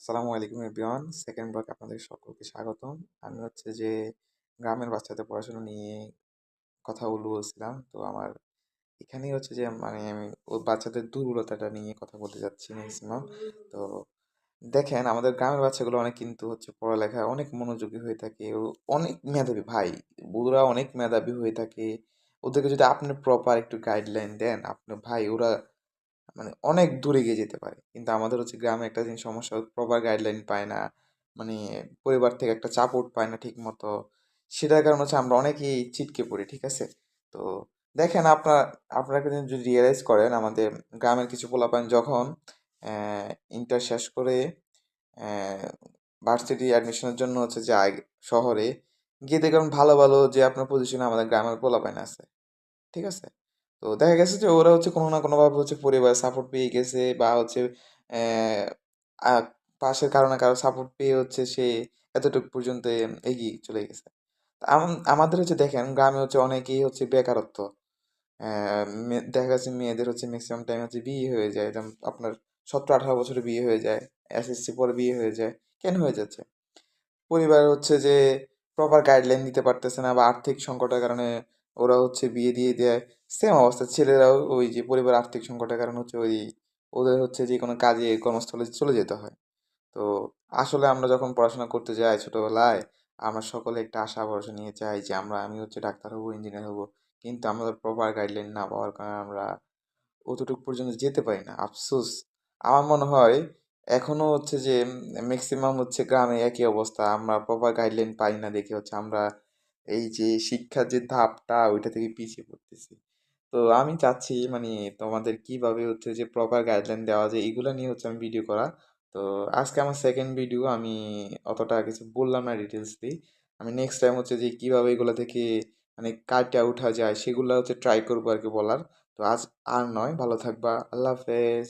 আসসালামু আলাইকুম everyone. Second ব্লগে আপনাদের সকলকে স্বাগতম। আমি হচ্ছে যে গ্রামের বাচ্চাদের পড়াশোনা নিয়ে কথা বলছিলাম। তো আমার এখানেই হচ্ছে যে মানে আমি ও বাচ্চাদের দুর্বলতাটা নিয়ে কথা বলতে যাচ্ছি ম্যাক্সিমাম। তো দেখেন আমাদের গ্রামের বাচ্চাগুলো অনেক কিন্তু হচ্ছে পড়ালেখায় অনেক মনোযোগী হয়ে থাকে ও অনেক মেধাবী ভাই। ওরা অনেক মেধাবী হয়ে থাকে। ওদেরকে যদি আপনি প্রপার একটু গাইডলাইন দেন, আপনি ভাই ওরা মানে অনেক দূরে এগিয়ে যেতে পারে। কিন্তু আমাদের হচ্ছে গ্রামে একটা জিনিস সমস্যা প্রপার গাইডলাইন পায় না। মানে পরিবার থেকে একটা সাপোর্ট পায় না ঠিক মতো। সেটার কারণ হচ্ছে আমরা অনেকেই ছিটকে পড়ি, ঠিক আছে? তো দেখেন আপনারা একটা জিনিস যদি রিয়েলাইজ করেন আমাদের গ্রামের কিছু পোলাপান যখন ইন্টার শেষ করে ভার্সিটি অ্যাডমিশনের জন্য হচ্ছে যায় শহরে, গিয়ে দেখবেন ভালো ভালো যে আপনার পজিশনে আমাদের গ্রামের পোলাপান আছে, ঠিক আছে? তো দেখা গেছে যে ওরা হচ্ছে কোনো না কোনোভাবে হচ্ছে পরিবারের সাপোর্ট পেয়ে গেছে বা হচ্ছে অ্যা আ পাশের কারো না কারো সাপোর্ট পেয়ে হচ্ছে সে এতটুকু পর্যন্ত এগিয়ে চলে গেছে। তো আমাদের হচ্ছে দেখেন গ্রামে হচ্ছে অনেকেই হচ্ছে বেকারত্ব। দেখা গেছে মেয়েদের হচ্ছে ম্যাক্সিমাম টাইম হচ্ছে বিয়ে হয়ে যায়। যেমন আপনার ১৭-১৮ বছরে বিয়ে হয়ে যায়। এসএসসি পরে বিয়ে হয়ে যায়। কেন হয়ে যাচ্ছে? পরিবার হচ্ছে যে প্রপার গাইডলাইন দিতে পারতেছে না বা আর্থিক সংকটের কারণে ওরা হচ্ছে বিয়ে দিয়ে দেয়। সেম অবস্থা ছেলেরাও ওই যে পরিবারের আর্থিক সংকটের কারণে হচ্ছে ওদের হচ্ছে যে কোনো কাজে কর্মস্থলে চলে যেতে হয়। তো আসলে আমরা যখন পড়াশোনা করতে যাই ছোটবেলায়, আমরা সকলে একটা আশা ভরসা নিয়ে যাই যে আমি হচ্ছে ডাক্তার হবো, ইঞ্জিনিয়ার হবো। কিন্তু আমাদের প্রপার গাইডলাইন না পাওয়ার কারণে আমরা অতটুকু পর্যন্ত যেতে পারি না। আফসোস! আমার মনে হয় এখনো হচ্ছে যে মেক্সিমাম হচ্ছে গ্রামে একই অবস্থা। আমরা প্রপার গাইডলাইন পাই না দেখে হচ্ছে আমরা এই যে শিক্ষার যে ধাপটা ওইটা থেকে পিছিয়ে পড়তেছি। তো আমি চাচ্ছি মানে তোমাদের কিভাবে হচ্ছে যে প্রপার গাইডলাইন দেওয়া যায় এগুলা নিয়ে হচ্ছে আমি ভিডিও করা। তো আজকে আমার সেকেন্ড ভিডিও আমি অতটা কিছু বললাম না ডিটেইলসলি। আমি নেক্সট টাইম হচ্ছে যে কিভাবে এগুলা থেকে মানে কাইটা উঠা যায় সেগুলা হচ্ছে ট্রাই করবো আরকি বলার। তো আজ আর নয়, ভালো থাকবা। আল্লাহ হাফেজ।